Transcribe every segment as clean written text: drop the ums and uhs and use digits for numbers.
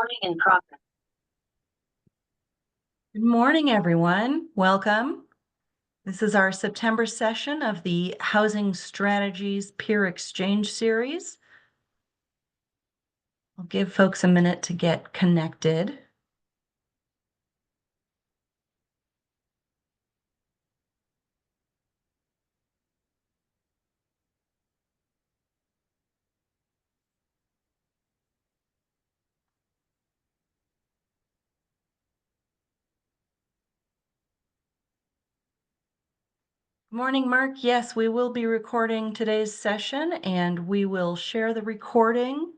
Recording in progress. Good morning, everyone. Welcome. This is our September session of the Housing Strategies Peer Exchange Series. I'll give folks a minute to get connected. Good morning, Mark. Yes, we will be recording today's session and we will share the recording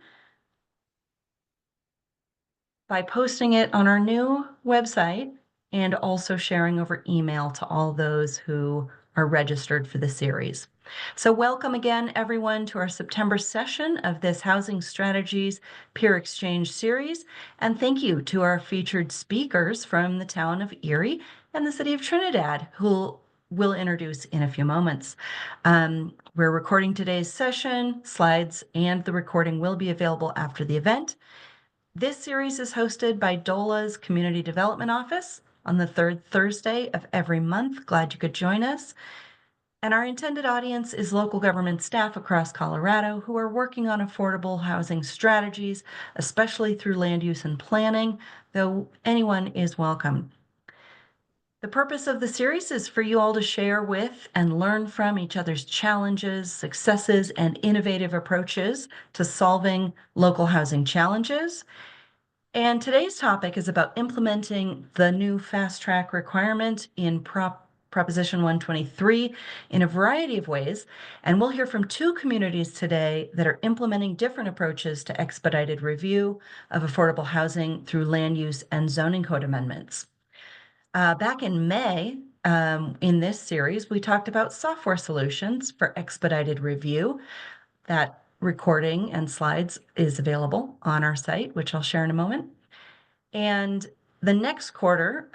by posting it on our new website and also sharing over email to all those who are registered for the series. So welcome again, everyone, to our September session of this Housing Strategies Peer Exchange Series. And thank you to our featured speakers from the town of Erie and the city of Trinidad, who we'll introduce in a few moments. We're recording today's session. Slides and the recording will be available after the event. This series is hosted by DOLA's Community Development Office on the third Thursday of every month. Glad you could join us. And our intended audience is local government staff across Colorado who are working on affordable housing strategies, especially through land use and planning, though anyone is welcome. The purpose of the series is for you all to share with and learn from each other's challenges, successes, and innovative approaches to solving local housing challenges. And today's topic is about implementing the new fast track requirement in Proposition 123 in a variety of ways. And we'll hear from two communities today that are implementing different approaches to expedited review of affordable housing through land use and zoning code amendments. Back in May, in this series, we talked about software solutions for expedited review. That recording and slides is available on our site, which I'll share in a moment. And the next quarter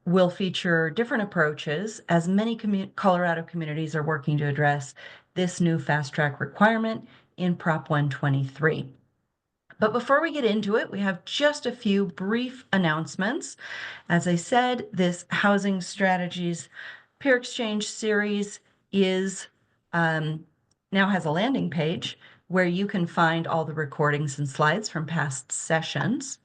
will feature different approaches as many Colorado communities are working to address this new fast track requirement in Prop 123. But before we get into it, we have just a few brief announcements. As I said, this Housing Strategies Peer Exchange series is now has a landing page where you can find all the recordings and slides from past sessions.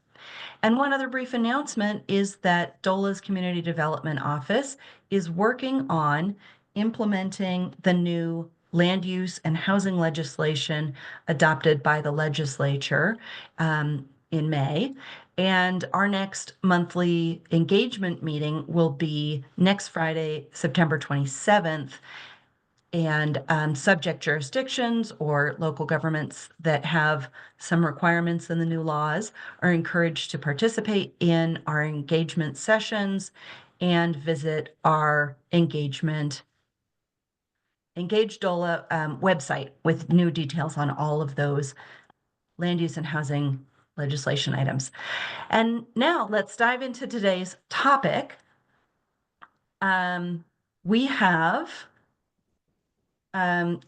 And one other brief announcement is that DOLA's Community Development Office is working on implementing the new land use and housing legislation adopted by the legislature in May. And our next monthly engagement meeting will be next Friday, September 27th. And subject jurisdictions or local governments that have some requirements in the new laws are encouraged to participate in our engagement sessions and visit our Engage DOLA website with new details on all of those land use and housing legislation items. And now let's dive into today's topic. We have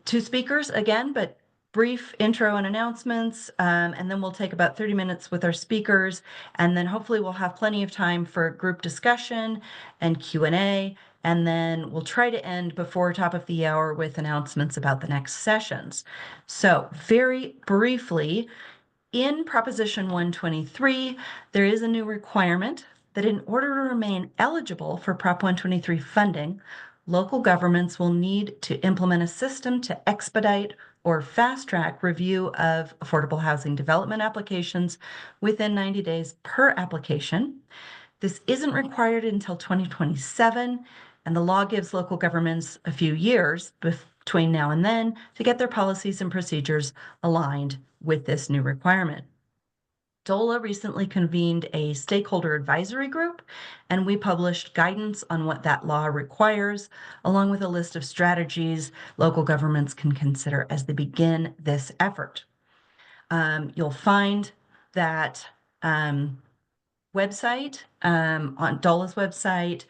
two speakers again, but brief intro and announcements, and then we'll take about 30 minutes with our speakers, and then hopefully we'll have plenty of time for group discussion and Q&A, and then we'll try to end before top of the hour with announcements about the next sessions. So very briefly, in Proposition 123, there is a new requirement that in order to remain eligible for Prop 123 funding, local governments will need to implement a system to expedite or fast track review of affordable housing development applications within 90 days per application. This isn't required until 2027, and the law gives local governments a few years between now and then to get their policies and procedures aligned with this new requirement. DOLA recently convened a stakeholder advisory group, and we published guidance on what that law requires, along with a list of strategies local governments can consider as they begin this effort. You'll find that website on DOLA's website.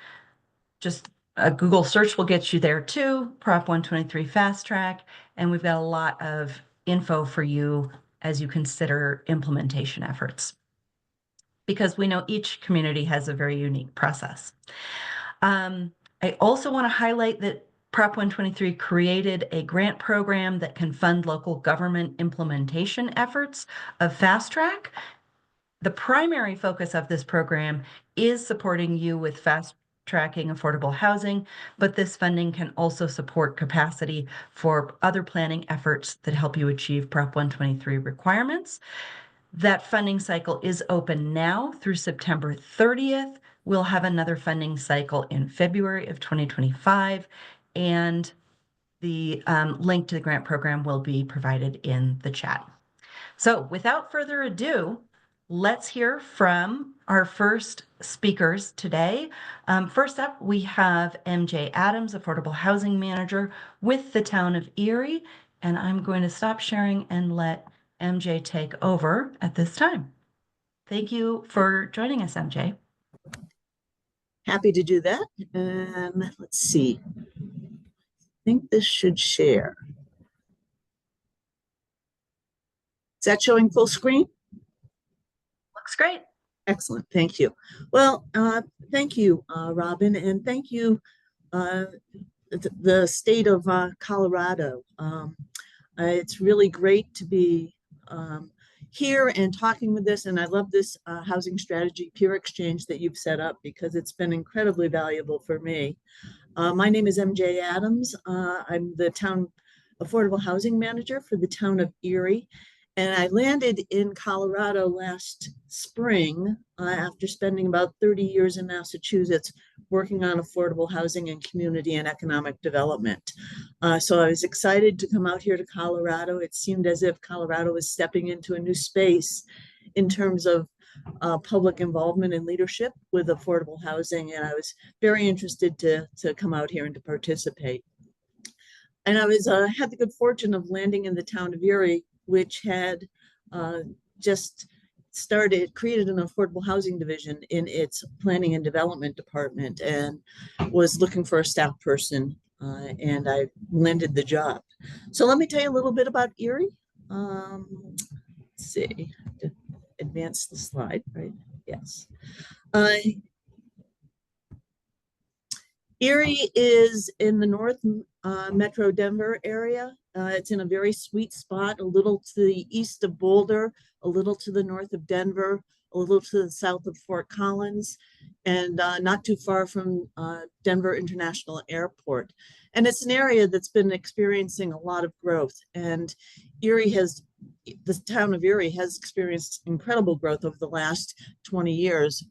Just a Google search will get you there too, Prop 123 Fast Track, and we've got a lot of info for you as you consider implementation efforts. because we know each community has a very unique process. I also want to highlight that Prop 123 created a grant program that can fund local government implementation efforts of Fast Track. The primary focus of this program is supporting you with fast tracking affordable housing, but this funding can also support capacity for other planning efforts that help you achieve Prop 123 requirements. That funding cycle is open now through September 30th. We'll have another funding cycle in February of 2025, and the link to the grant program will be provided in the chat. So without further ado, let's hear from our first speakers today. First up, we have MJ Adams, Affordable Housing Manager with the Town of Erie, and I'm going to stop sharing and let MJ take over at this time. Thank you for joining us, MJ. Happy to do that. And let's see. I think this should share. Is that showing full screen? Looks great. Excellent. Thank you. Well, thank you, Robin, and thank you, the state of Colorado. It's really great to be here and talking with this, and I love this housing strategy peer exchange that you've set up because it's been incredibly valuable for me. My name is MJ Adams. I'm the town affordable housing manager for the town of Erie, and I landed in Colorado last spring after spending about 30 years in Massachusetts working on affordable housing and community and economic development. So I was excited to come out here to Colorado. It seemed as if Colorado was stepping into a new space in terms of public involvement and leadership with affordable housing, and I was very interested to come out here and to participate. And I was had the good fortune of landing in the town of Erie, which had just created an affordable housing division in its planning and development department, and was looking for a staff person, and I landed the job. So let me tell you a little bit about Erie. Let's see, advance the slide, right? Yes. Erie is in the North Metro Denver area. It's in a very sweet spot, a little to the east of Boulder, a little to the north of Denver, a little to the south of Fort Collins, and not too far from Denver International Airport. And it's an area that's been experiencing a lot of growth. And the town of Erie has experienced incredible growth over the last 20 years,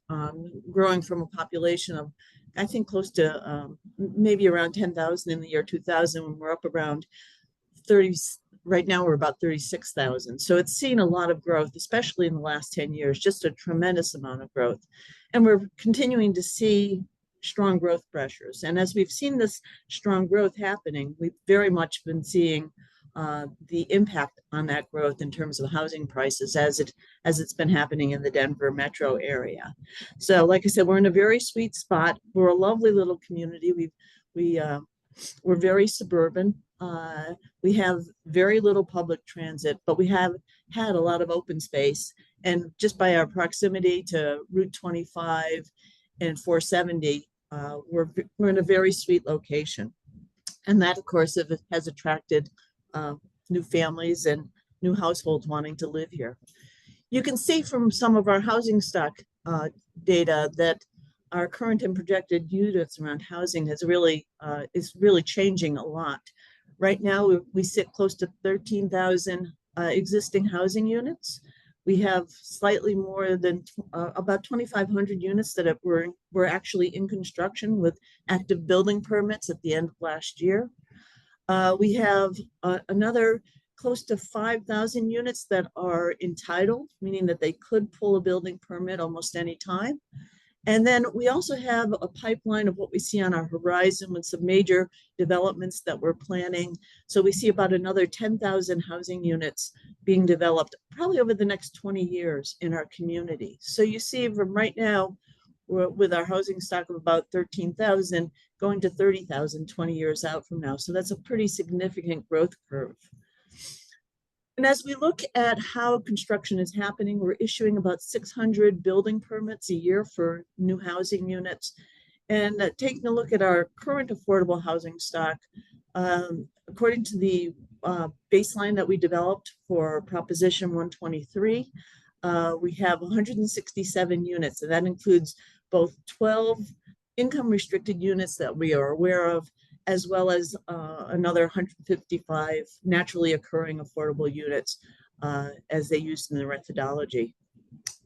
growing from a population of, I think, close to maybe around 10,000 in the year 2000, when we're up around 30. Right now, we're about 36,000. So it's seen a lot of growth, especially in the last 10 years, just a tremendous amount of growth. And we're continuing to see strong growth pressures. And as we've seen this strong growth happening, we've very much been seeing the impact on that growth in terms of housing prices as it's been happening in the Denver metro area. So like I said, we're in a very sweet spot. We're a lovely little community. We're very suburban. We have very little public transit, but we have had a lot of open space. And just by our proximity to Route 25 and 470, we're in a very sweet location. And that, of course, has attracted new families and new households wanting to live here. You can see from some of our housing stock data that our current and projected units around housing is really changing a lot. Right now, we sit close to 13,000 existing housing units. We have slightly more than about 2,500 units that were actually in construction with active building permits at the end of last year. We have another close to 5,000 units that are entitled, meaning that they could pull a building permit almost any time. And then we also have a pipeline of what we see on our horizon with some major developments that we're planning. So we see about another 10,000 housing units being developed probably over the next 20 years in our community. So you see from right now, with our housing stock of about 13,000 going to 30,000 20 years out from now. So that's a pretty significant growth curve. And as we look at how construction is happening, we're issuing about 600 building permits a year for new housing units. And taking a look at our current affordable housing stock, according to the baseline that we developed for Proposition 123, we have 167 units, and that includes both 12 income restricted units that we are aware of, as well as another 155 naturally occurring affordable units as they used in the methodology.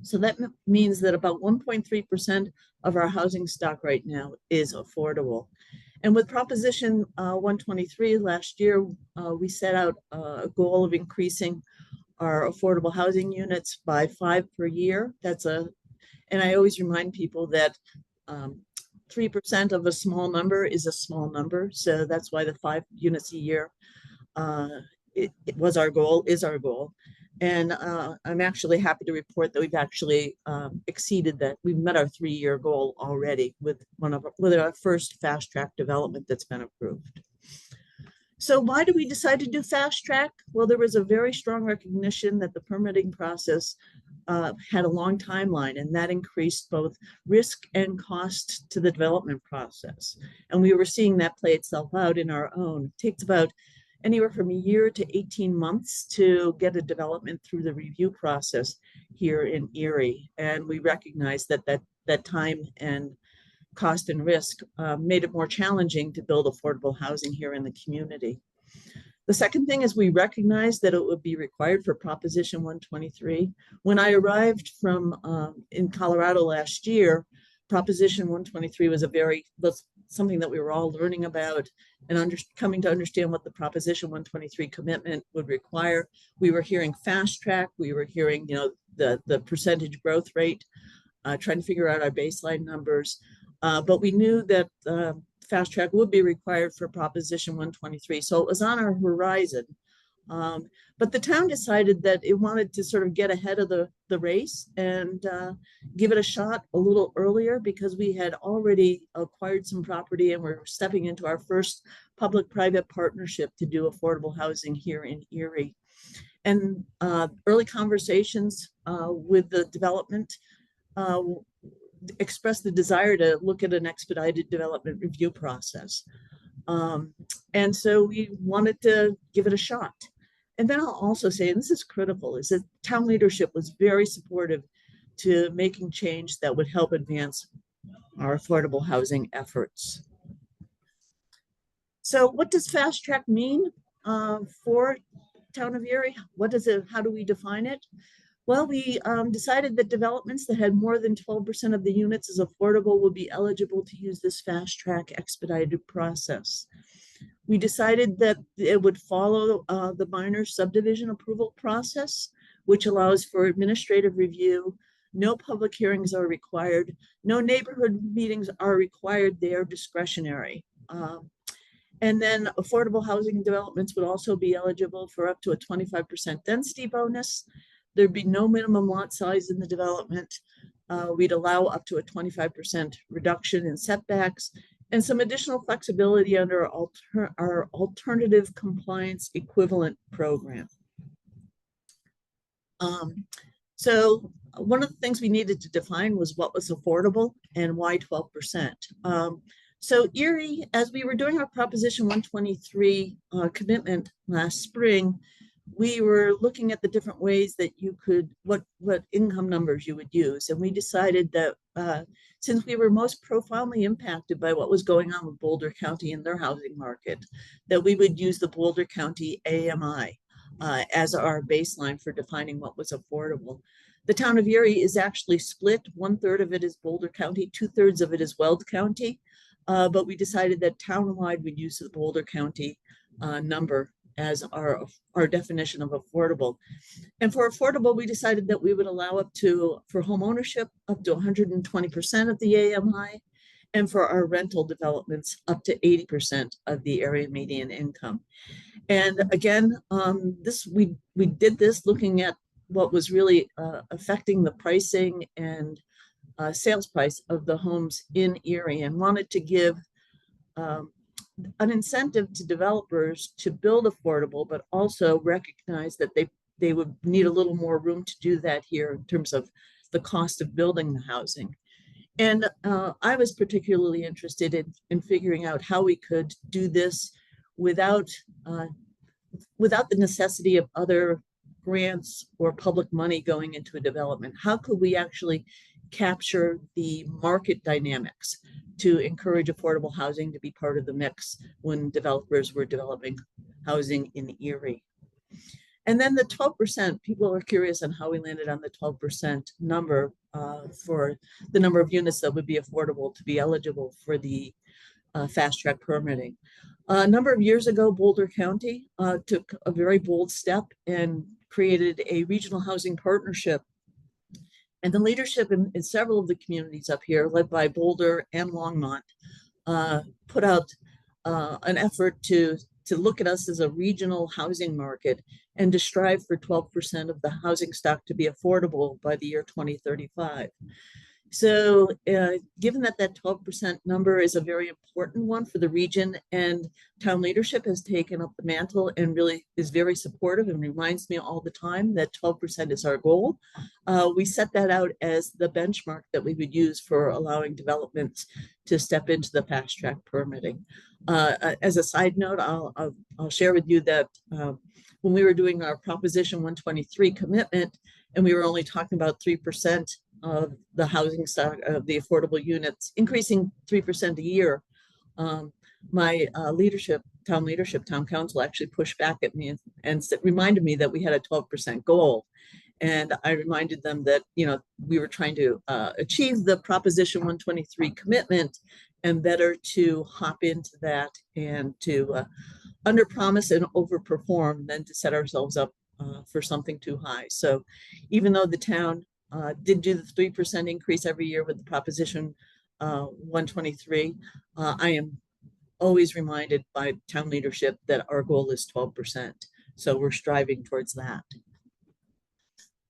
So that means that about 1.3% of our housing stock right now is affordable. And with Proposition 123 last year, we set out a goal of increasing our affordable housing units by 5 per year. And I always remind people that 3% of a small number is a small number. So that's why the 5 units a year it was our goal, is our goal. And I'm actually happy to report that we've actually exceeded that. We've met our 3-year goal already with our first fast track development that's been approved. So why did we decide to do fast track? Well, there was a very strong recognition that the permitting process had a long timeline, and that increased both risk and cost to the development process. And we were seeing that play itself out in our own. It takes about anywhere from a year to 18 months to get a development through the review process here in Erie. And we recognize that time and cost and risk made it more challenging to build affordable housing here in the community. The second thing is we recognized that it would be required for Proposition 123. When I arrived from in Colorado last year, Proposition 123 was something that we were all learning about and coming to understand what the Proposition 123 commitment would require. We were hearing fast track. We were hearing, the percentage growth rate, trying to figure out our baseline numbers. But we knew that fast track would be required for Proposition 123. So it was on our horizon. But the town decided that it wanted to sort of get ahead of the race and give it a shot a little earlier, because we had already acquired some property and we're stepping into our first public-private partnership to do affordable housing here in Erie. And early conversations with the development expressed the desire to look at an expedited development review process. And so we wanted to give it a shot. And then I'll also say, and this is critical, is that town leadership was very supportive to making change that would help advance our affordable housing efforts. So what does fast track mean for town of Erie? How do we define it? Well, we decided that developments that had more than 12% of the units as affordable would be eligible to use this fast track expedited process. We decided that it would follow the minor subdivision approval process, which allows for administrative review. No public hearings are required. No neighborhood meetings are required. They are discretionary. And then affordable housing developments would also be eligible for up to a 25% density bonus. There'd be no minimum lot size in the development. We'd allow up to a 25% reduction in setbacks and some additional flexibility under our alternative compliance equivalent program. So one of the things we needed to define was what was affordable and why 12%. So Erie, as we were doing our Proposition 123 commitment last spring, we were looking at the different ways that you could, what income numbers you would use. And we decided that since we were most profoundly impacted by what was going on with Boulder County and their housing market, that we would use the Boulder County AMI as our baseline for defining what was affordable. The town of Erie is actually split. 1/3 of it is Boulder County, 2/3 of it is Weld County. But we decided that townwide we'd use the Boulder County number as our definition of affordable. And for affordable, we decided that we would allow for home ownership, up to 120% of the AMI, and for our rental developments, up to 80% of the area median income. And again, we did this looking at what was really affecting the pricing and sales price of the homes in Erie, and wanted to give an incentive to developers to build affordable, but also recognize that they they would need a little more room to do that here in terms of the cost of building the housing. And I was particularly interested in figuring out how we could do this without without the necessity of other grants or public money going into a development. How could we actually capture the market dynamics to encourage affordable housing to be part of the mix when developers were developing housing in Erie? And then the 12%, people are curious on how we landed on the 12% number for the number of units that would be affordable to be eligible for the fast track permitting. A number of years ago, Boulder County took a very bold step and created a regional housing partnership. And the leadership in several of the communities up here, led by Boulder and Longmont, put out an effort to look at us as a regional housing market and to strive for 12% of the housing stock to be affordable by the year 2035. So given that that 12% number is a very important one for the region, and town leadership has taken up the mantle and really is very supportive and reminds me all the time that 12% is our goal. We set that out as the benchmark that we would use for allowing developments to step into the fast track permitting. As a side note, I'll share with you that when we were doing our Proposition 123 commitment, and we were only talking about 3% of the housing stock of the affordable units, increasing 3% a year, my town council actually pushed back at me and reminded me that we had a 12% goal. And I reminded them that, you know, we were trying to achieve the Proposition 123 commitment, and better to hop into that and to underpromise and overperform than to set ourselves up for something too high. So even though the town did do the 3% increase every year with the Proposition 123, I am always reminded by town leadership that our goal is 12%. So we're striving towards that.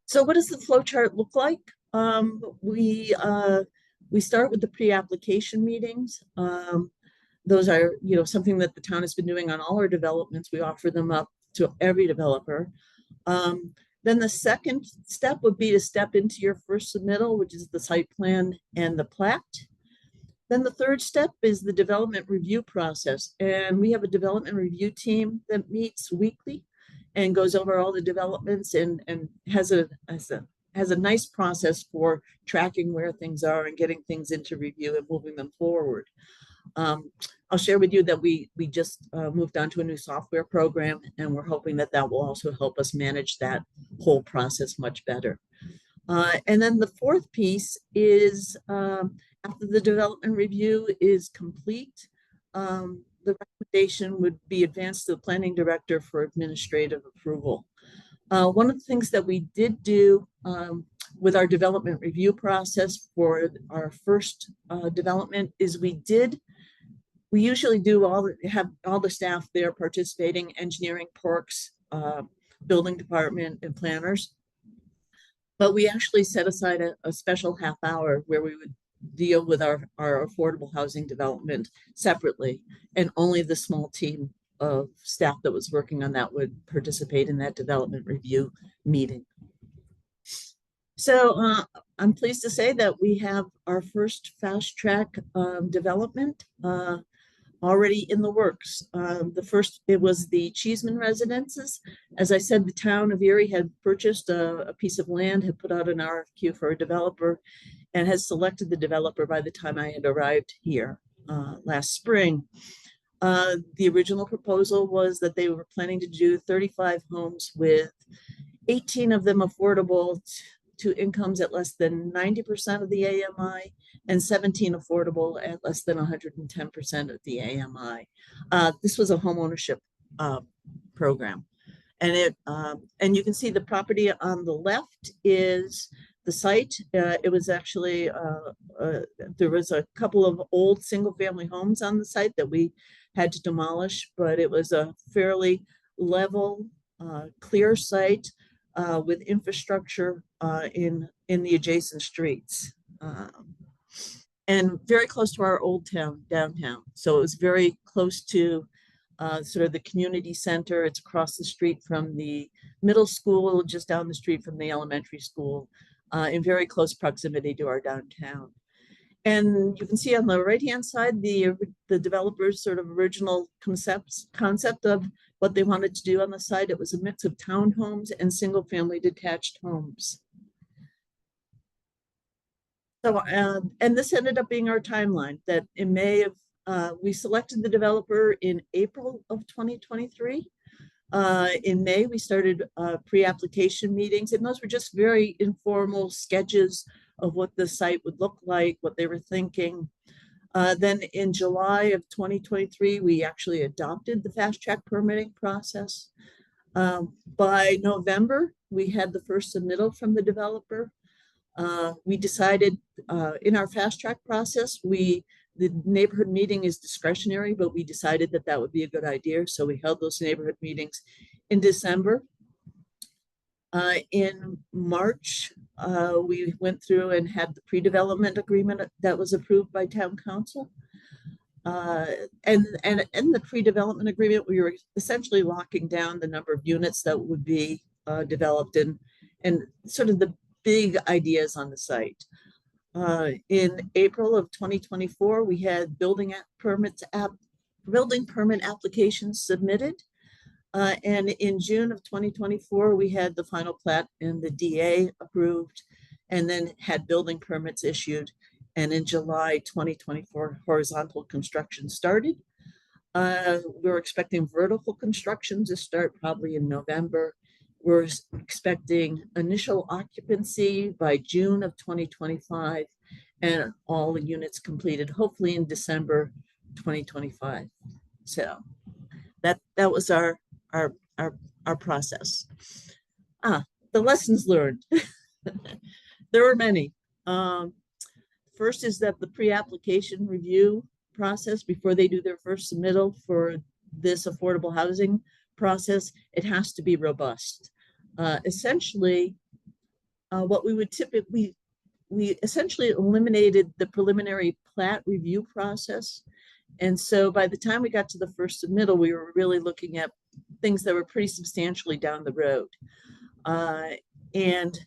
So what does the flow chart look like? We start with the pre-application meetings. Those are, you know, something that the town has been doing on all our developments. We offer them up to every developer. Then the second step would be to step into your first submittal, which is the site plan and the plat. Then the third step is the development review process. And we have a development review team that meets weekly and goes over all the developments and has a nice process for tracking where things are and getting things into review and moving them forward. I'll share with you that we just moved on to a new software program, and we're hoping that that will also help us manage that whole process much better. And then the fourth piece is after the development review is complete, the recommendation would be advanced to the planning director for administrative approval. One of the things that we did do with our development review process for our first development is we usually have all the staff there participating, engineering, parks, building department, and planners. But we actually set aside a special half hour where we would deal with our affordable housing development separately, and only the small team of staff that was working on that would participate in that development review meeting. So I'm pleased to say that we have our first fast track development already in the works. The first, it was the Cheeseman residences. As I said, the town of Erie had purchased a piece of land, had put out an RFQ for a developer, and has selected the developer by the time I had arrived here last spring. The original proposal was that they were planning to do 35 homes with 18 of them affordable to incomes at less than 90% of the AMI, and 17 affordable at less than 110% of the AMI. This was a homeownership program. And you can see the property on the left is the site. It was actually, there was a couple of old single family homes on the site that we had to demolish, but it was a fairly level, clear site with infrastructure in the adjacent streets. And very close to our old town, downtown. So it was very close to sort of the community center. It's across the street from the middle school just down the street from the elementary school, in very close proximity to our downtown. And you can see on the right-hand side, the developer's sort of original concept of what they wanted to do on the site. It was a mix of townhomes and single-family detached homes. So, and this ended up being our timeline, that in May of, we selected the developer in April of 2023. In May, we started pre-application meetings, and those were just very informal sketches of what the site would look like, what they were thinking. Then in July of 2023, we actually adopted the fast track permitting process. By November, we had the first submittal from the developer. We decided in our fast track process, the neighborhood meeting is discretionary, but we decided that that would be a good idea. So we held those neighborhood meetings in December. In March, we went through and had the pre-development agreement that was approved by town council. And in the pre-development agreement, we were essentially locking down the number of units that would be developed and sort of the big ideas on the site. In April of 2024, we had building permit applications submitted. And in June of 2024, we had the final plat and the DA approved, and then had building permits issued. And in July 2024, horizontal construction started. We're expecting vertical construction to start probably in November. We're expecting initial occupancy by June of 2025, and all the units completed hopefully in December 2025. So that was our process. The lessons learned. There were many. First is that the pre-application review process, before they do their first submittal for this affordable housing process, it has to be robust. Essentially, what we would typically, we essentially eliminated the preliminary plat review process. And so by the time we got to the first submittal, we were really looking at things that were pretty substantially down the road. And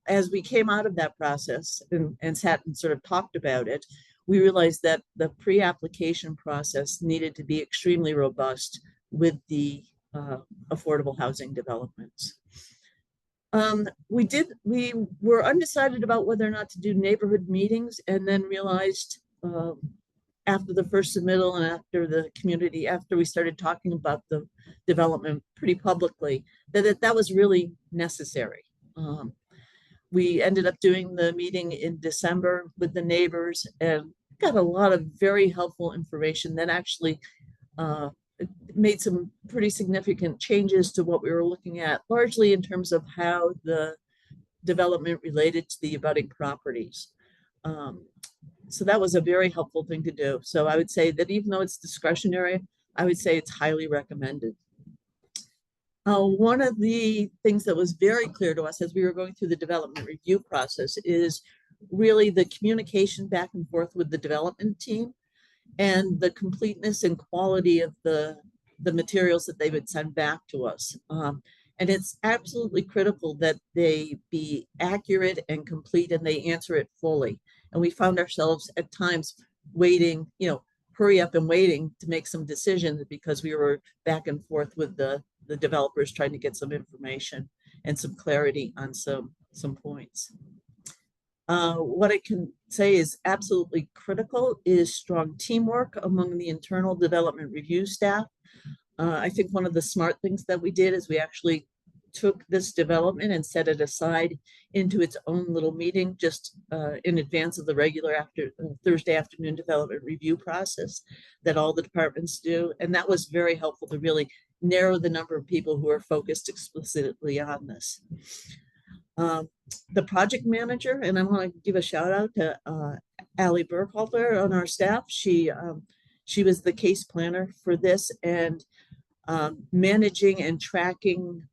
as we came out of that process and sat and sort of talked about it, we realized that the pre-application process needed to be extremely robust with the affordable housing developments. We were undecided about whether or not to do neighborhood meetings, and then realized after the first submittal and after we started talking about the development pretty publicly, that was really necessary. We ended up doing the meeting in December with the neighbors and got a lot of very helpful information that actually made some pretty significant changes to what we were looking at, largely in terms of how the development related to the abutting properties. So that was a very helpful thing to do. So I would say that even though it's discretionary, I would say it's highly recommended. One of the things that was very clear to us as we were going through the development review process is really the communication back and forth with the development team and the completeness and quality of the materials that they would send back to us. And it's absolutely critical that they be accurate and complete and they answer it fully. And we found ourselves at times waiting, hurry up and waiting to make some decisions because we were back and forth with the developers trying to get some information and some clarity on some points. What I can say is absolutely critical is strong teamwork among the internal development review staff. I think one of the smart things that we did is we actually took this development and set it aside into its own little meeting just in advance of the regular Thursday afternoon development review process that all the departments do. And that was very helpful to really narrow the number of people who are focused explicitly on this. The project manager, and I want to give a shout out to Allie Burkhalter on our staff. She was the case planner for this, and managing and tracking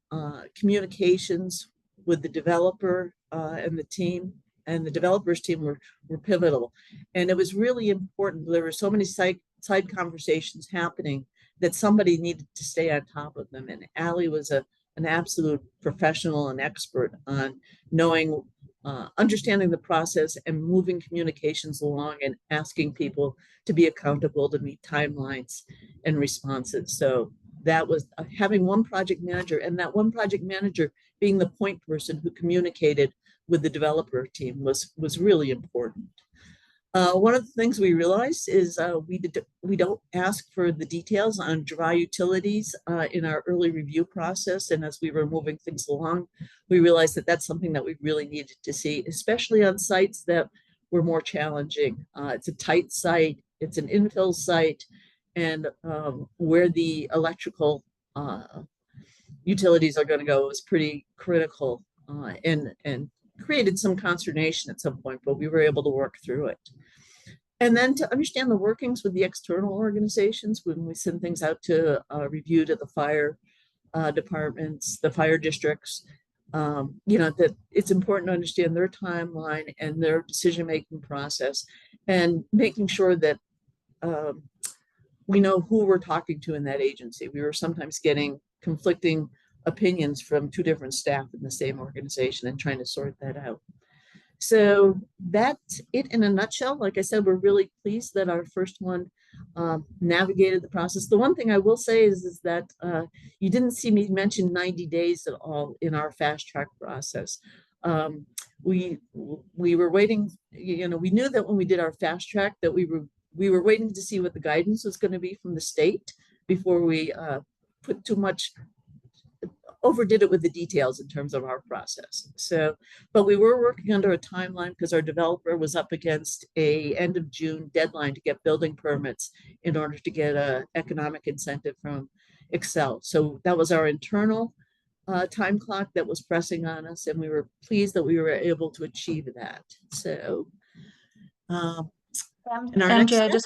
communications with the developer and the team, and the developers team were pivotal. And it was really important. There were so many side conversations happening that somebody needed to stay on top of them. And Allie was an absolute professional and expert on knowing, understanding the process and moving communications along and asking people to be accountable to meet timelines and responses. So that was having one project manager, and that one project manager being the point person who communicated with the developer team was really important. One of the things we realized is we don't ask for the details on dry utilities in our early review process. And as we were moving things along, we realized that that's something that we really needed to see, especially on sites that were more challenging. It's a tight site, it's an infill site, and where the electrical utilities are going to go is pretty critical, and created some consternation at some point, but we were able to work through it. And then to understand the workings with the external organizations when we send things out to review to the fire departments, the fire districts, that it's important to understand their timeline and their decision-making process, and making sure that we know who we're talking to in that agency. We were sometimes getting conflicting opinions from two different staff in the same organization and trying to sort that out. So that's it in a nutshell. Like I said, we're really pleased that our first one navigated the process. The one thing I will say is that you didn't see me mention 90 days at all in our fast track process. We were waiting, we knew that when we did our fast track that we were waiting to see what the guidance was going to be from the state before we put too much, overdid it with the details in terms of our process. So, but we were working under a timeline because our developer was up against a end of June deadline to get building permits in order to get a economic incentive from Excel. So that was our internal time clock that was pressing on us, and we were pleased that we were able to achieve that. So, and our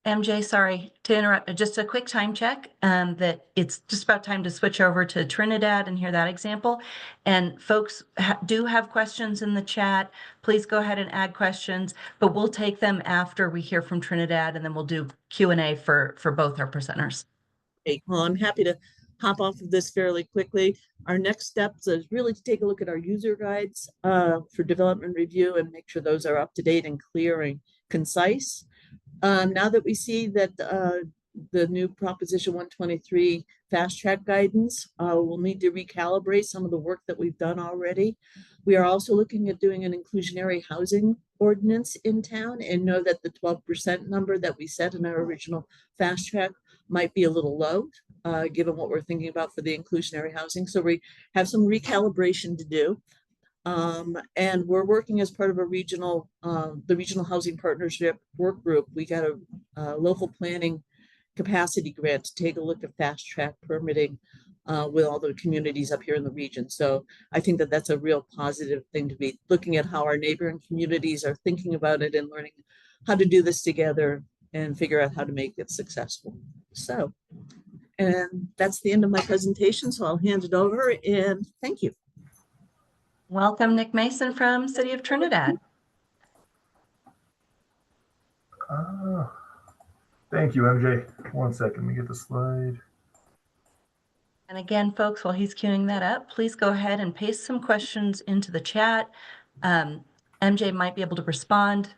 MJ, sorry to interrupt. Just a quick time check that it's just about time to switch over to Trinidad and hear that example. And folks do have questions in the chat. Please go ahead and add questions, but we'll take them after we hear from Trinidad, and then we'll do Q&A for both our presenters. Okay, well, I'm happy to hop off of this fairly quickly. Our next steps is really to take a look at our user guides for development review and make sure those are up to date and clear and concise. Now that we see that the new Proposition 123 fast track guidance, we'll need to recalibrate some of the work that we've done already. We are also looking at doing an inclusionary housing ordinance in town, and know that the 12% number that we set in our original fast track might be a little low, given what we're thinking about for the inclusionary housing. So we have some recalibration to do. And we're working as part of a regional, the Regional Housing Partnership Work Group. We got a local planning capacity grant to take a look at fast track permitting with all the communities up here in the region. So I think that that's a real positive thing to be looking at how our neighboring communities are thinking about it and learning how to do this together and figure out how to make it successful. So, and that's the end of my presentation. So I'll hand it over and thank you. Welcome, Nick Mason from City of Trinidad. Thank you, MJ. One second, let me get the slide. And again, folks, while he's queuing that up, please go ahead and paste some questions into the chat. MJ might be able to respond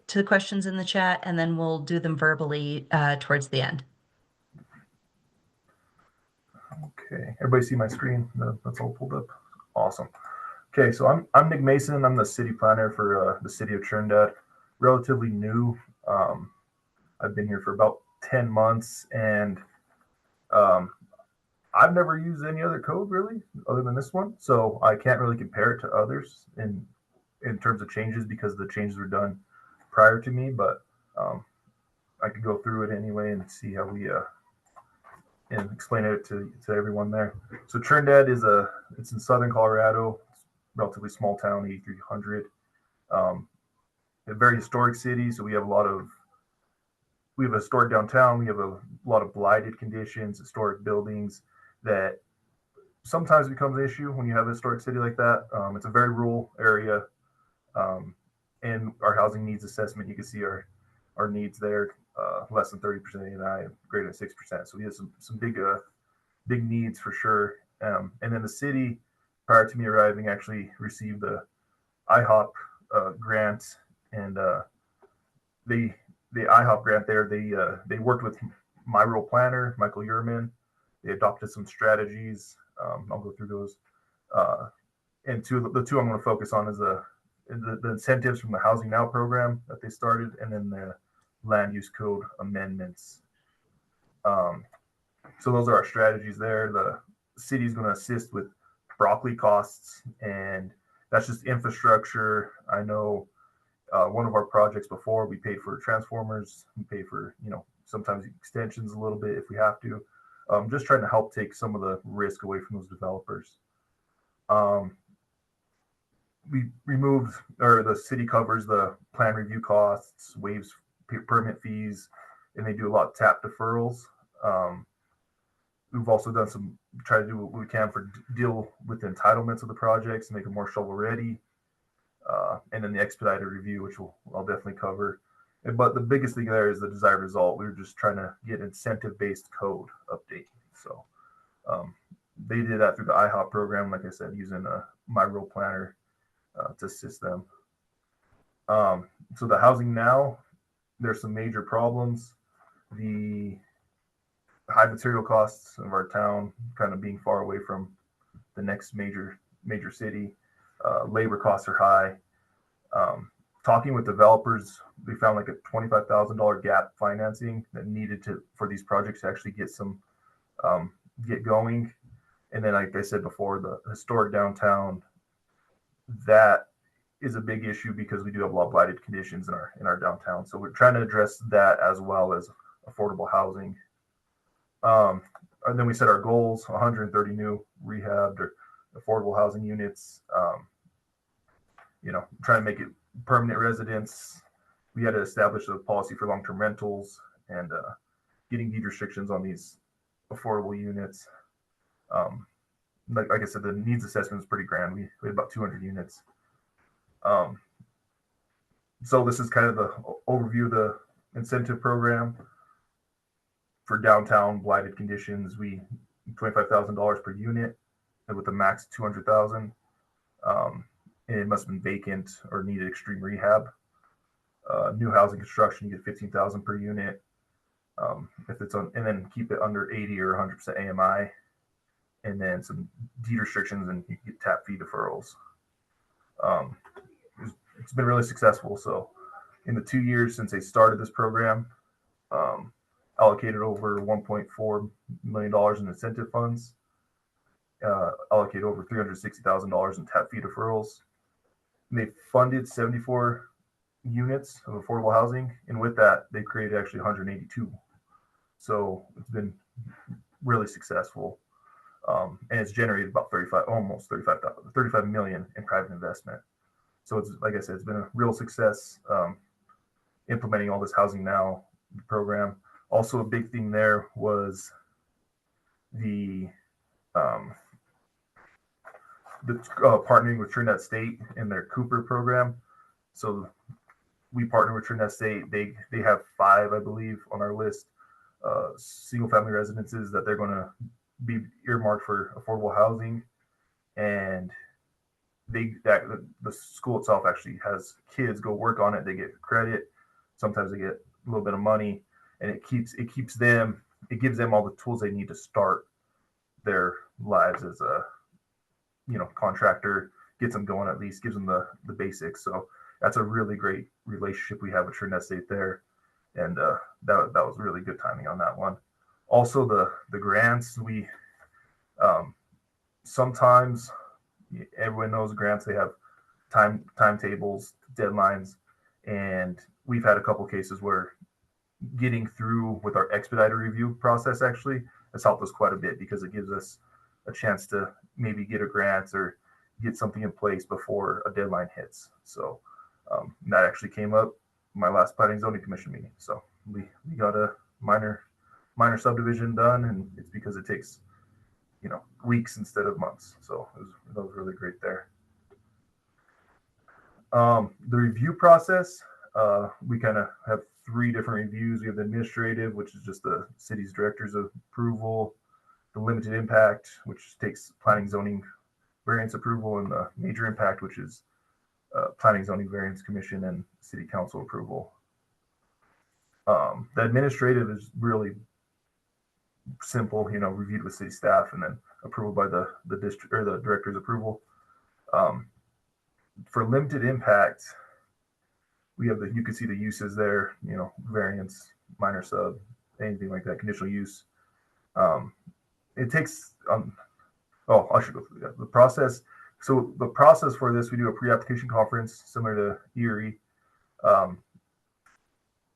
to the questions in the chat, and then we'll do them verbally towards the end. Okay, everybody see my screen? That's all pulled up. Awesome. Okay, so I'm Nick Mason. I'm the city planner for the City of Trinidad. Relatively new. I've been here for about 10 months, and I've never used any other code really, other than this one. So I can't really compare it to others in terms of changes, because the changes were done prior to me. But I could go through it anyway and see how we and explain it to everyone there. So Trinidad it's in southern Colorado. Relatively small town, 8,300. A very historic city, so we have a historic downtown. We have a lot of blighted conditions, historic buildings that sometimes becomes an issue when you have a historic city like that. It's a very rural area, and our housing needs assessment, you can see our needs there. less than 30% AMI and greater than 6%. So we had some big needs for sure. And then the city, prior to me arriving, actually received the IHOP grant, and the IHOP grant there, they worked with my role planner, Michael Uriman. They adopted some strategies. I'll go through those. And the two I'm going to focus on is the incentives from the Housing Now program that they started, and then the land use code amendments. So those are our strategies there. The city is going to assist with broccoli costs, and that's just infrastructure. I know one of our projects before, we paid for transformers, we pay for, sometimes extensions a little bit if we have to. Just trying to help take some of the risk away from those developers. We removed, or the city covers the plan review costs, waives permit fees, and they do a lot of TAP deferrals. We've also done try to do what we can for deal with the entitlements of the projects, make them more shovel ready. And then the expedited review, which I'll definitely cover. But the biggest thing there is the desired result. We were just trying to get incentive-based code update. So they did that through the IHOP program, like I said, using my role planner to assist them. So the Housing Now, there's some major problems. The high material costs of our town, kind of being far away from the next major city. Labor costs are high. Talking with developers, we found like a $25,000 gap financing that needed for these projects to actually get going. And then, like I said before, the historic downtown, that is a big issue because we do have a lot of blighted conditions in our downtown. So we're trying to address that as well as affordable housing. And then we set our goals: 130 new rehabbed or affordable housing units. Trying to make it permanent residence. We had to establish a policy for long-term rentals and getting deed restrictions on these affordable units. Like I said, the needs assessment is pretty grand. We had about 200 units. So this is kind of the overview of the incentive program. For downtown blighted conditions, we $25,000 per unit, and with a max 200,000. And it must have been vacant or needed extreme rehab. New housing construction, you get 15,000 per unit. If it's and then keep it under 80 or 100% AMI, and then some deed restrictions, and you get TAP fee deferrals. It's been really successful. So in the 2 years since they started this program, allocated over $1.4 million in incentive funds, allocated over $360,000 in TAP fee deferrals. And they funded 74 units of affordable housing, and with that, they created actually 182. So it's been really successful, and it's generated about 35 million in private investment. So it's, like I said, it's been a real success implementing all this Housing Now program. Also, a big thing there was the partnering with Trinidad State in their Cooper program. So we partner with Trinidad State. They have 5, I believe, on our list, single family residences that they're going to be earmarked for affordable housing. And the school itself actually has kids go work on it. They get credit. Sometimes they get a little bit of money, and it gives them all the tools they need to start their lives as a contractor, gets them going, at least gives them the basics. So that's a really great relationship we have with Trinidad State there, and that was really good timing on that one. Also, the grants, we sometimes, everyone knows grants, they have timetables, deadlines, and we've had a couple cases where getting through with our expedited review process actually has helped us quite a bit, because it gives us a chance to maybe get a grant or get something in place before a deadline hits. So that actually came up my last Planning and Zoning Commission meeting. So we got a minor subdivision done, and it's because it takes weeks instead of months. So that was really great there. The review process, we kind of have three different reviews. We have the administrative, which is just the city's director's approval, the limited impact, which takes planning zoning variance approval, and the major impact, which is planning zoning variance commission and city council approval. The administrative is really simple, reviewed with city staff and then approval by the district or the director's approval. For limited impact, we have you can see the uses there, variance, minor sub, anything like that, conditional use. It takes, I should go through the process. So the process for this, we do a pre-application conference similar to Erie.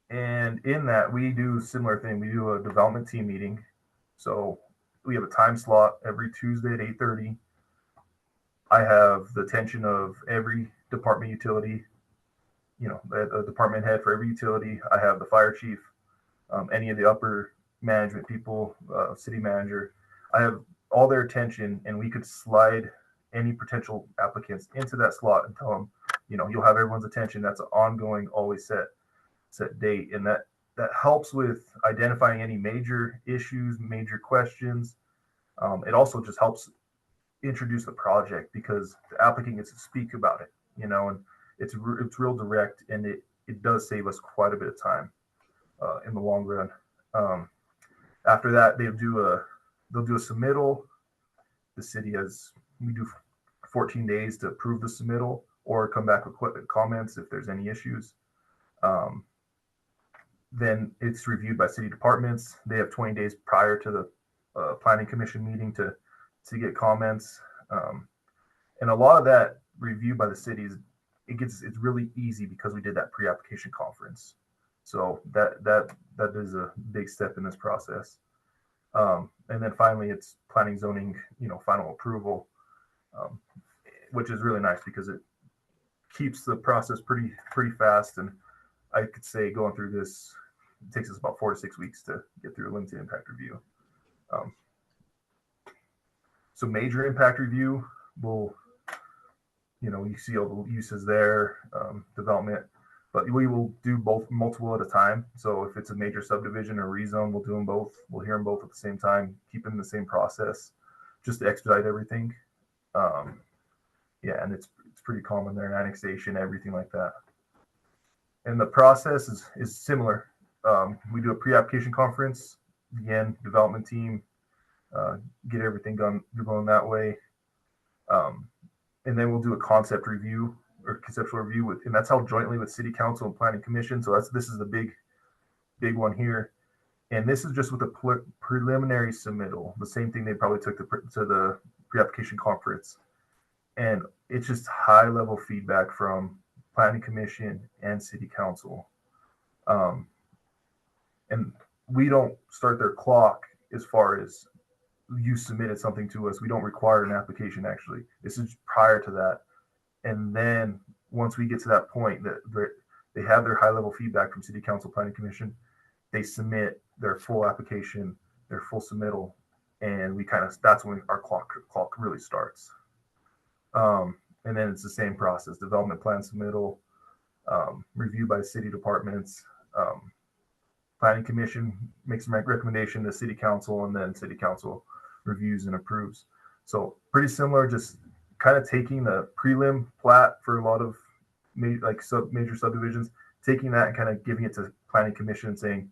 And in that, we do a similar thing. We do a development team meeting. So we have a time slot every Tuesday at 8:30. I have the attention of every department utility, a department head for every utility. I have the fire chief, any of the upper management people, city manager. I have all their attention, and we could slide any potential applicants into that slot and tell them, you'll have everyone's attention. That's an ongoing, always set date. And that helps with identifying any major issues, major questions. It also just helps introduce the project because the applicant gets to speak about it, and it's real direct, and it does save us quite a bit of time in the long run. After that, they'll do a submittal. The city we do 14 days to approve the submittal or come back with comments if there's any issues. Then it's reviewed by city departments. They have 20 days prior to the planning commission meeting to get comments. And a lot of that review by the cities, it's really easy because we did that pre-application conference. So that is a big step in this process. And then finally, it's planning zoning, final approval, which is really nice because it keeps the process pretty fast. And I could say going through this, it takes us about 4 to 6 weeks to get through a limited impact review. So major impact review will, you see all the uses there, development, but we will do multiple at a time. So if it's a major subdivision or rezone, we'll do them both. We'll hear them both at the same time, keep them in the same process, just to expedite everything. And it's pretty common there, annexation, everything like that. And the process is similar. We do a pre-application conference, again, development team, get everything going that way. And then we'll do a concept review or conceptual review and that's held jointly with city council and planning commission. So this is the big one here. And this is just with a preliminary submittal, the same thing they probably took to the pre-application conference. And it's just high level feedback from planning commission and city council. And we don't start their clock as far as you submitted something to us. We don't require an application, actually. This is prior to that. And then once we get to that point that they have their high level feedback from city council, planning commission, they submit their full application, their full submittal. And that's when our clock really starts. And then it's the same process, development plan submittal, review by city departments, planning commission makes a recommendation to city council, and then city council reviews and approves. So pretty similar, just kind of taking the prelim plat for a lot of major subdivisions, taking that and kind of giving it to planning commission and saying,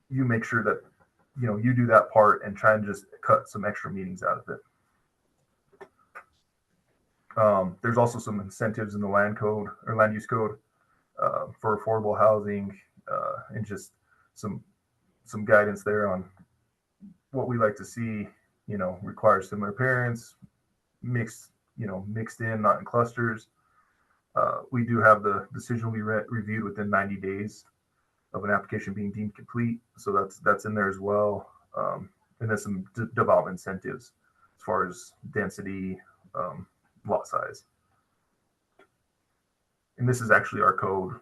you make sure that, you do that part and try and just cut some extra meetings out of it. There's also some incentives in the land use code for affordable housing, and just some guidance there on what we like to see, requires similar appearance, mixed in, not in clusters. We do have the decision will be reviewed within 90 days of an application being deemed complete. So that's in there as well. And then some development incentives as far as density, lot size. And this is actually our code.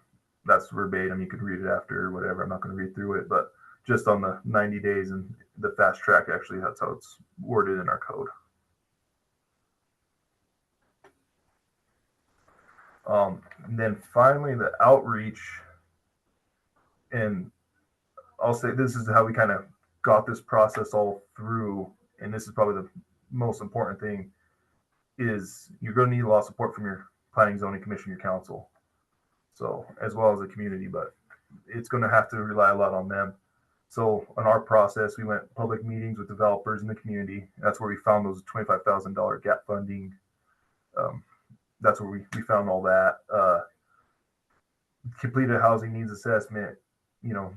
That's verbatim. You could read it after or whatever. I'm not going to read through it, but just on the 90 days and the fast track, actually, that's how it's worded in our code. And then finally, the outreach. and I'll say this is how we kind of got this process all through, and this is probably the most important thing, is you're going to need a lot of support from your planning, zoning commission, your council, so as well as the community, but it's going to have to rely a lot on them. So in our process, we went public meetings with developers in the community. That's where we found those $25,000 gap funding. That's where we found all that. Completed a housing needs assessment,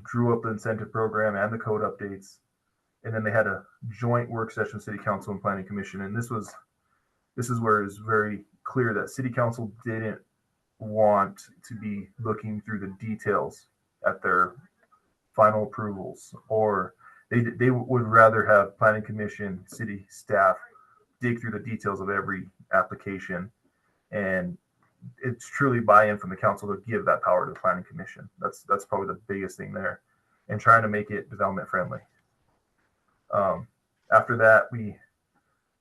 drew up the incentive program and the code updates. And then they had a joint work session with City Council and Planning Commission. And this is where it's very clear that City Council didn't want to be looking through the details at their final approvals, or they would rather have Planning Commission, city staff dig through the details of every application. And it's truly buy-in from the council to give that power to the Planning Commission. That's probably the biggest thing there, and trying to make it development friendly. After that, we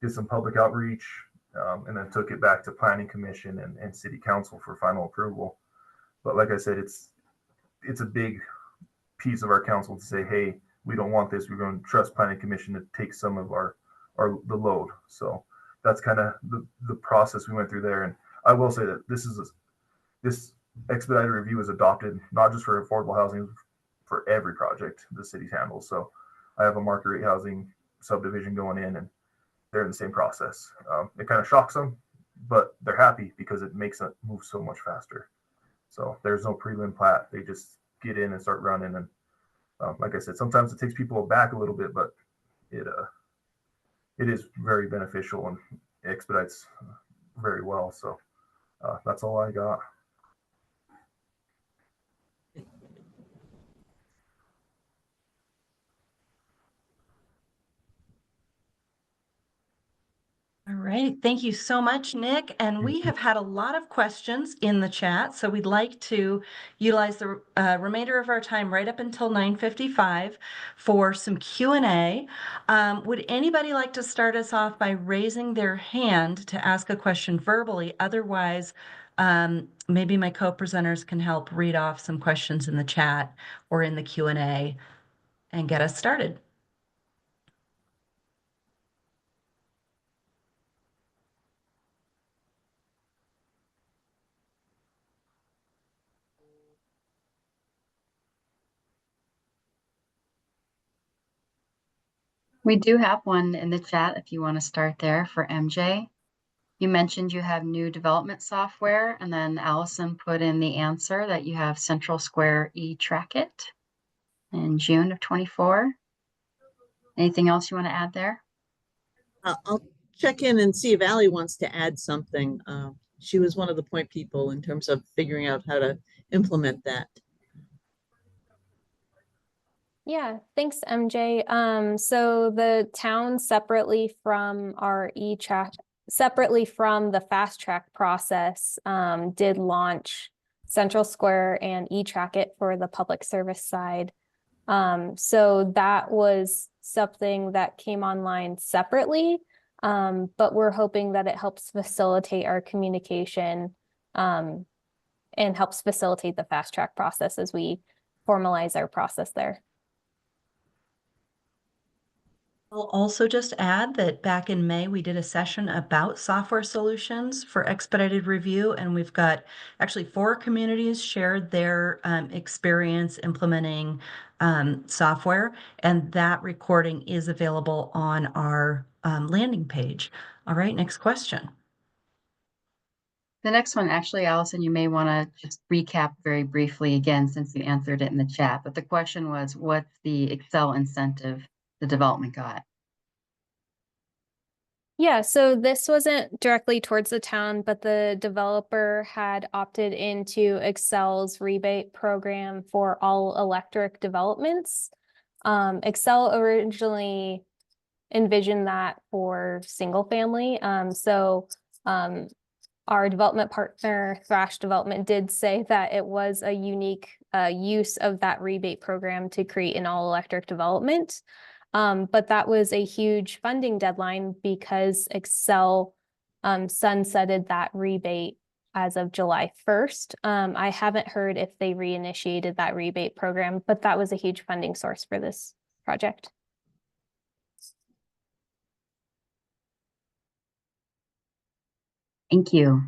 did some public outreach, and then took it back to Planning Commission and City Council for final approval. But like I said, it's a big piece of our council to say, hey, we don't want this. We're going to trust Planning Commission to take some of the load. So that's kind of the process we went through there. And I will say that this expedited review is adopted not just for affordable housing, for every project the city handles. So I have a market rate housing subdivision going in, and they're in the same process. It kind of shocks them, but they're happy because it makes it move so much faster. So there's no prelim plat. They just get in and start running. And like I said, sometimes it takes people back a little bit, but it is very beneficial and expedites very well. So that's all I got. All right, thank you so much, Nick. And we have had a lot of questions in the chat, so we'd like to utilize the remainder of our time right up until 9:55 for some Q&A. Would anybody like to start us off by raising their hand to ask a question verbally? Otherwise, maybe my co-presenters can help read off some questions in the chat or in the Q&A and get us started. We do have one in the chat if you want to start there for MJ. You mentioned you have new development software, and then Allison put in the answer that you have Central Square eTrackit in June of 24. Anything else you want to add there? I'll check in and see if Allie wants to add something. She was one of the point people in terms of figuring out how to implement that. Yeah, thanks, MJ. So the town separately from separately from the fast track process, did launch Central Square and eTrackit for the public service side. So that was something that came online separately, but we're hoping that it helps facilitate our communication, and helps facilitate the fast track process as we formalize our process there. I'll also just add that back in May, we did a session about software solutions for expedited review, and we've got actually 4 communities shared their experience implementing software, and that recording is available on our landing page. All right, next question. The next one, actually, Allison, you may want to just recap very briefly again, since you answered it in the chat. But the question was, what's the Excel incentive the development got? Yeah, so this wasn't directly towards the town, but the developer had opted into Excel's rebate program for all electric developments. Excel originally envisioned that for single family. Our development partner, Thrash Development, did say that it was a unique use of that rebate program to create an all-electric development. But that was a huge funding deadline because Excel sunsetted that rebate as of July 1st. I haven't heard if they reinitiated that rebate program, but that was a huge funding source for this project. Thank you.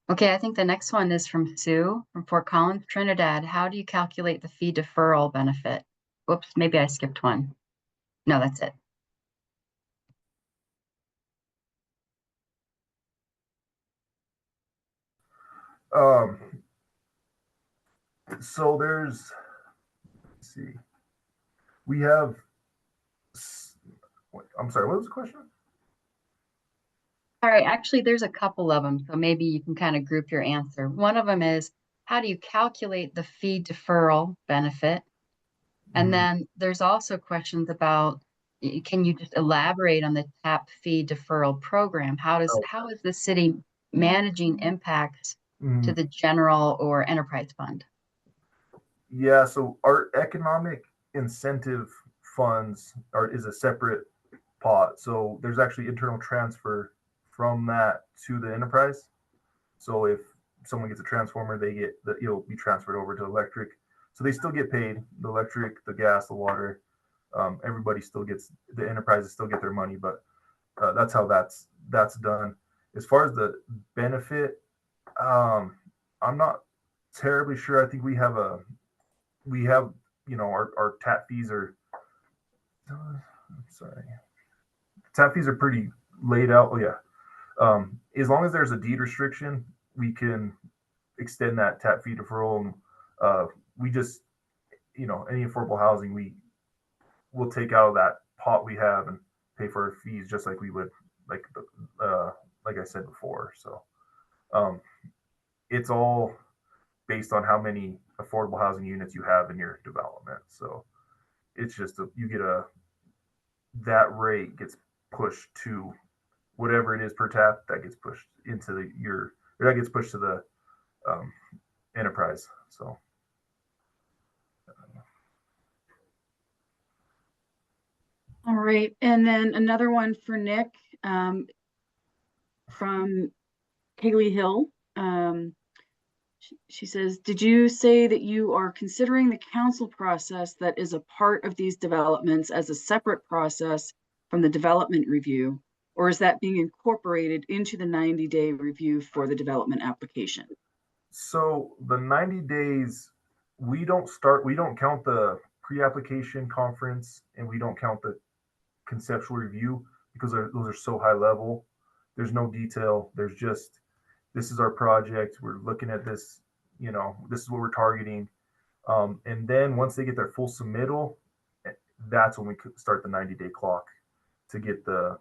Okay, I think the next one is from Sue from Fort Collins, Trinidad. How do you calculate the fee deferral benefit? Whoops, maybe I skipped one. No, that's it. So there's, let's see, we have, I'm sorry, what was the question? All right, actually, there's a couple of them, so maybe you can kind of group your answer. One of them is, how do you calculate the fee deferral benefit? And then there's also questions about, can you just elaborate on the TAP fee deferral program? How is the city managing impacts to the general or enterprise fund? Yeah, so our economic incentive funds is a separate pot. So there's actually internal transfer from that to the enterprise. So if someone gets a transformer, they get it'll be transferred over to electric. So they still get paid, the electric, the gas, the water. Everybody still gets, the enterprises still get their money, but that's how that's done. As far as the benefit, I'm not terribly sure. I think we have our tap fees are, tap fees are pretty laid out. Oh yeah. As long as there's a deed restriction, we can extend that tap fee deferral. We just, any affordable housing, we'll take out of that pot we have and pay for our fees just like we would, like I said before. So it's all based on how many affordable housing units you have in your development. So it's just that rate gets pushed to whatever it is per tap, that gets pushed into that gets pushed to the enterprise. So all right, and then another one for Nick from Higley Hill. She says, did you say that you are considering the council process that is a part of these developments as a separate process from the development review, or is that being incorporated into the 90-day review for the development application? So the 90 days, we don't count the pre-application conference, and we don't count the conceptual review because those are so high level. There's no detail. There's just, this is our project. We're looking at this, this is what we're targeting. And then once they get their full submittal, that's when we could start the 90-day clock to get for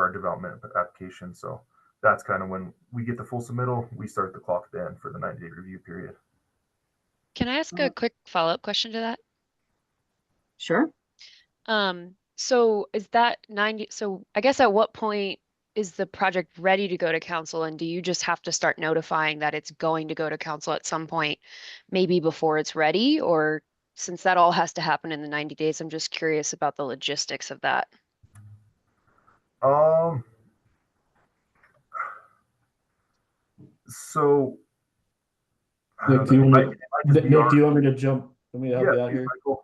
our development application. So that's kind of when we get the full submittal, we start the clock then for the 90-day review period. Can I ask a quick follow-up question to that? Sure. So is that 90, so I guess at what point is the project ready to go to council, and do you just have to start notifying that it's going to go to council at some point, maybe before it's ready? Or since that all has to happen in the 90 days, I'm just curious about the logistics of that. So Nick, do you want me to jump? Let me help you out here. Michael.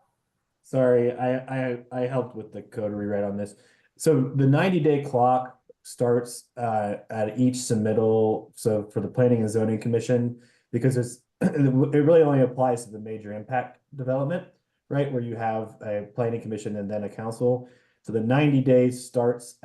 Sorry, I helped with the code rewrite on this. So the 90-day clock starts at each submittal. So for the Planning and Zoning Commission, because it really only applies to the major impact development, right? Where you have a planning commission and then a council. So the 90 days starts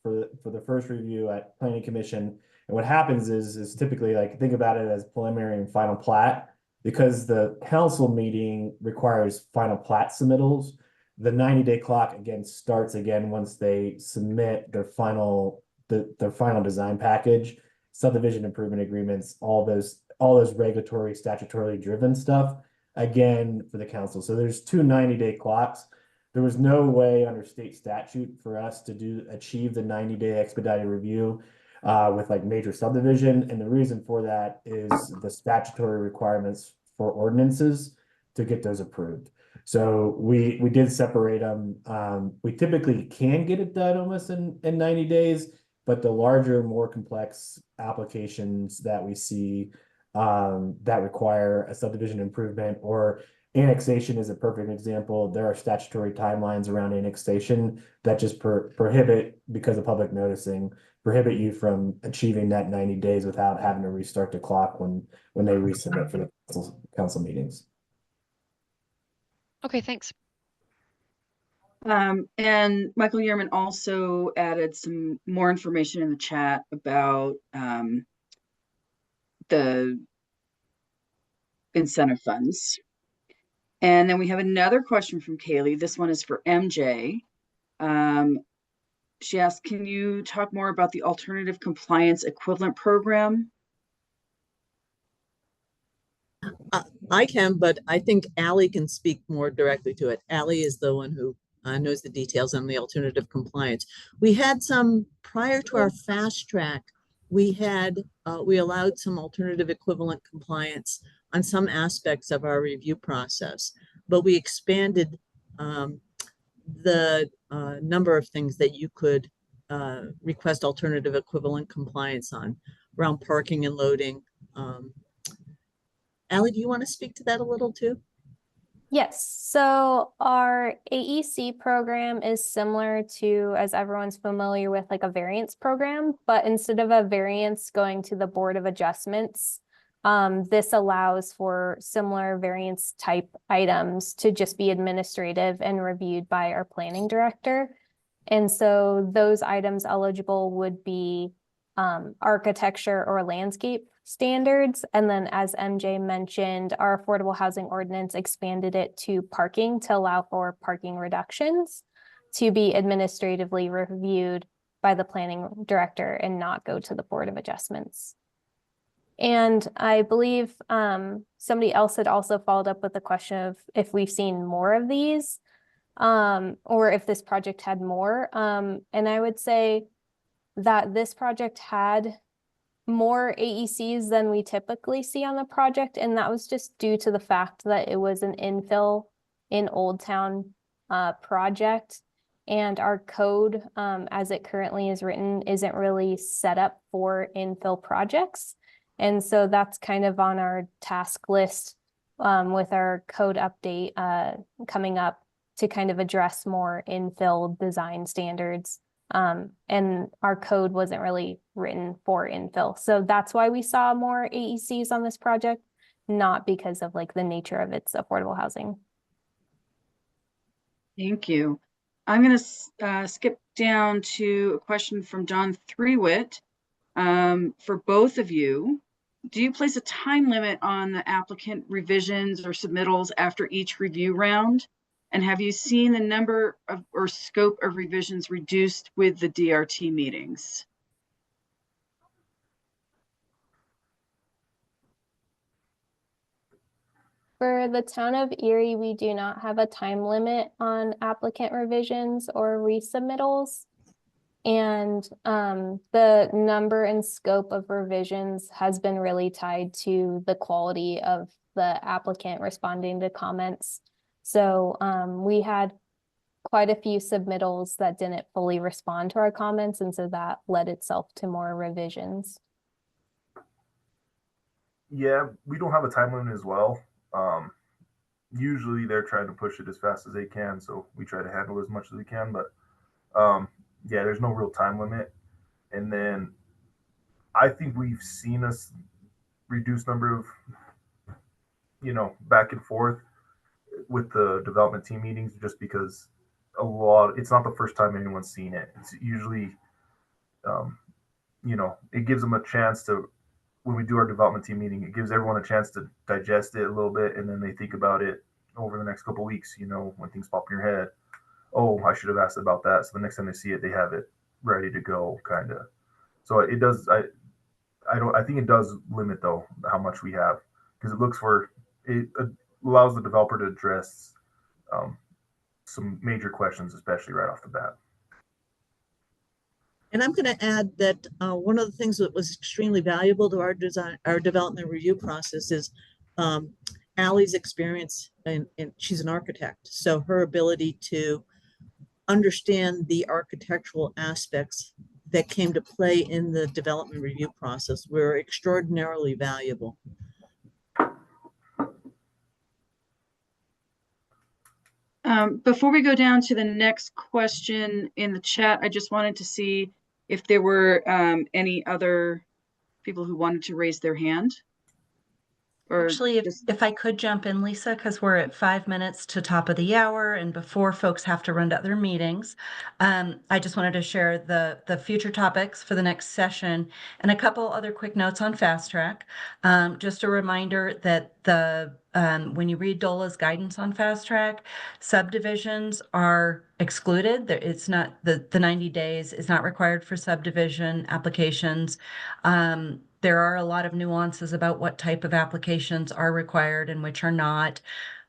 for the first review at planning commission. And what happens is typically, like, think about it as preliminary and final plat, because the council meeting requires final plat submittals. The 90-day clock again starts again once they submit their final design package, subdivision improvement agreements, all those regulatory, statutorily driven stuff again for the council. So there's two 90-day clocks. There was no way under state statute for us to achieve the 90-day expedited review with like major subdivision. And the reason for that is the statutory requirements for ordinances to get those approved. So we did separate them. We typically can get it done almost in 90 days. but the larger, more complex applications that we see that require a subdivision improvement or annexation is a perfect example. There are statutory timelines around annexation that just prohibit, because of public noticing, prohibit you from achieving that 90 days without having to restart the clock when they resubmit for the council meetings. Okay, thanks. And Michael Yearman also added some more information in the chat about the incentive funds. And then we have another question from Kaylee. This one is for MJ. She asked, can you talk more about the alternative compliance equivalent program? I can, but I think Allie can speak more directly to it. Allie is the one who knows the details on the alternative compliance. We had some prior to our fast track. We allowed some alternative equivalent compliance on some aspects of our review process, but we expanded the number of things that you could request alternative equivalent compliance on around parking and loading. Allie, do you want to speak to that a little too? Yes, so our AEC program is similar to, as everyone's familiar with, like a variance program, but instead of a variance going to the Board of Adjustments, this allows for similar variance type items to just be administrative and reviewed by our planning director. And so those items eligible would be architecture or landscape standards. And then, as MJ mentioned, our affordable housing ordinance expanded it to parking to allow for parking reductions to be administratively reviewed by the planning director and not go to the Board of Adjustments. And I believe somebody else had also followed up with the question of if we've seen more of these or if this project had more. And I would say that this project had more AECs than we typically see on the project. And that was just due to the fact that it was an infill in Old Town project. And our code, as it currently is written, isn't really set up for infill projects. And so that's kind of on our task list with our code update coming up to kind of address more infill design standards. And our code wasn't really written for infill. So that's why we saw more AECs on this project, not because of like the nature of its affordable housing. Thank you. I'm going to skip down to a question from John Threewitt. For both of you, do you place a time limit on the applicant revisions or submittals after each review round? And have you seen the number of or scope of revisions reduced with the DRT meetings? For the town of Erie, we do not have a time limit on applicant revisions or resubmittals. And the number and scope of revisions has been really tied to the quality of the applicant responding to comments. So we had quite a few submittals that didn't fully respond to our comments, and so that led itself to more revisions. Yeah, we don't have a time limit as well. Usually they're trying to push it as fast as they can, so we try to handle as much as we can, but yeah, there's no real time limit. And then I think we've seen us reduce number of, back and forth with the development team meetings, just because it's not the first time anyone's seen it. It's usually, it gives them a chance to, when we do our development team meeting, it gives everyone a chance to digest it a little bit, and then they think about it over the next couple of weeks, when things pop in your head. Oh, I should have asked about that. So the next time they see it, they have it ready to go, kind of. So it does. I think it does limit though how much we have, because it allows the developer to address some major questions, especially right off the bat. And I'm going to add that one of the things that was extremely valuable to our development review process is Allie's experience, and she's an architect, so her ability to understand the architectural aspects that came to play in the development review process were extraordinarily valuable. Before we go down to the next question in the chat, I just wanted to see if there were any other people who wanted to raise their hand. Or Actually, just- if I could jump in, Lisa, because we're at 5 minutes to top of the hour and before folks have to run to other meetings, I just wanted to share the future topics for the next session and a couple other quick notes on Fast Track. Just a reminder that when you read DOLA's guidance on Fast Track, subdivisions are excluded. It's not the 90 days is not required for subdivision applications. There are a lot of nuances about what type of applications are required and which are not.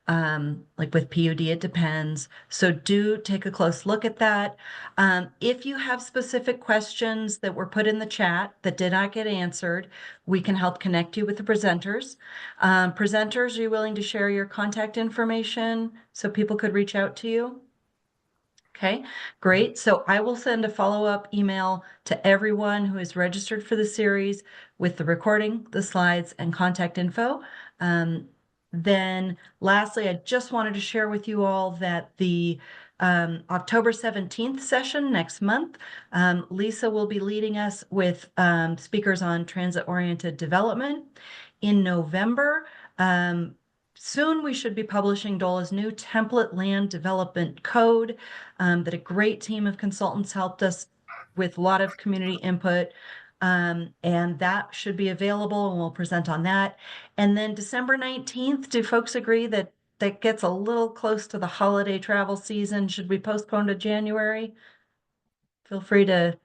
Like with PUD, it depends. So do take a close look at that. If you have specific questions that were put in the chat that did not get answered, we can help connect you with the presenters. Presenters, are you willing to share your contact information so people could reach out to you? Okay, great. So I will send a follow-up email to everyone who is registered for the series with the recording, the slides, and contact info. Then lastly, I just wanted to share with you all that the October 17th session next month, Lisa will be leading us with speakers on transit-oriented development. In November, soon we should be publishing DOLA's new template land development code that a great team of consultants helped us with a lot of community input. And that should be available and we'll present on that. And then December 19th, do folks agree that that gets a little close to the holiday travel season? Should we postpone to January? Feel free to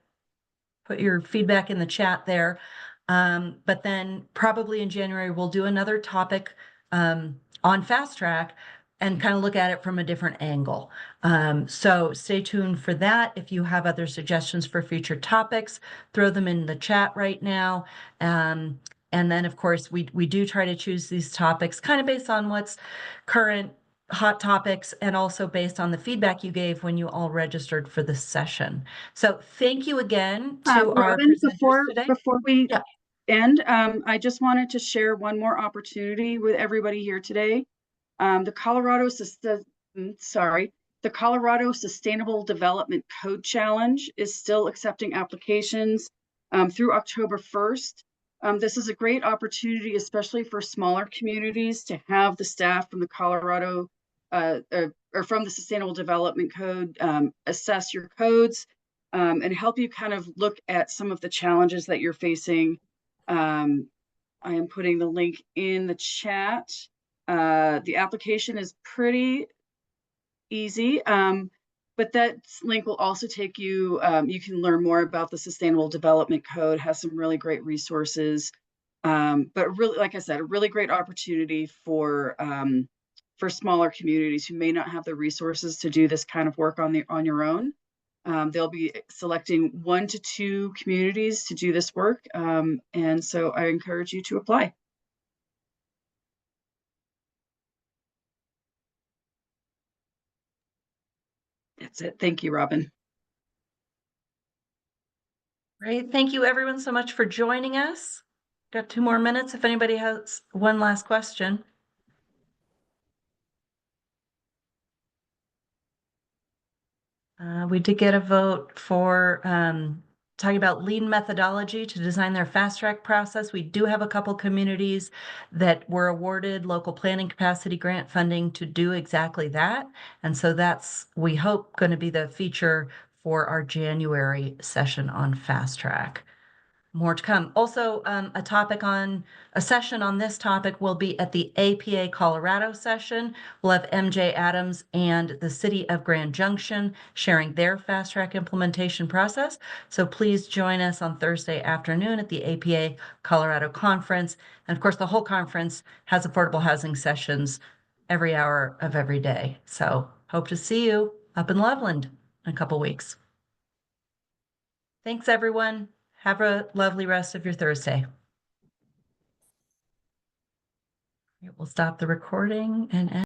put your feedback in the chat there. But then probably in January, we'll do another topic on Fast Track and kind of look at it from a different angle. So stay tuned for that. If you have other suggestions for future topics, throw them in the chat right now. And then, of course, we do try to choose these topics kind of based on what's current hot topics and also based on the feedback you gave when you all registered for this session. So thank you again to our Robin, presenters today. before we Yeah. end, I just wanted to share one more opportunity with everybody here today. The Colorado Sustainable Development Code Challenge is still accepting applications through October 1st. This is a great opportunity, especially for smaller communities, to have the staff from the Colorado or from the Sustainable Development Code assess your codes and help you kind of look at some of the challenges that you're facing. I am putting the link in the chat. The application is pretty easy, but that link will also take you, you can learn more about the Sustainable Development Code, has some really great resources. But really, like I said, a really great opportunity for smaller communities who may not have the resources to do this kind of work on your own. They'll be selecting 1 to 2 communities to do this work. And so I encourage you to apply. That's it. Thank you, Robin. Great. Thank you everyone so much for joining us. Got 2 more minutes if anybody has one last question. We did get a vote for talking about lean methodology to design their fast track process. We do have a couple communities that were awarded local planning capacity grant funding to do exactly that. And so that's, we hope, going to be the feature for our January session on fast track. More to come. Also, a session on this topic will be at the APA Colorado session. We'll have MJ Adams and the city of Grand Junction sharing their fast track implementation process. So please join us on Thursday afternoon at the APA Colorado conference. And of course, the whole conference has affordable housing sessions every hour of every day. So hope to see you up in Loveland in a couple weeks. Thanks, everyone. Have a lovely rest of your Thursday. We'll stop the recording and end.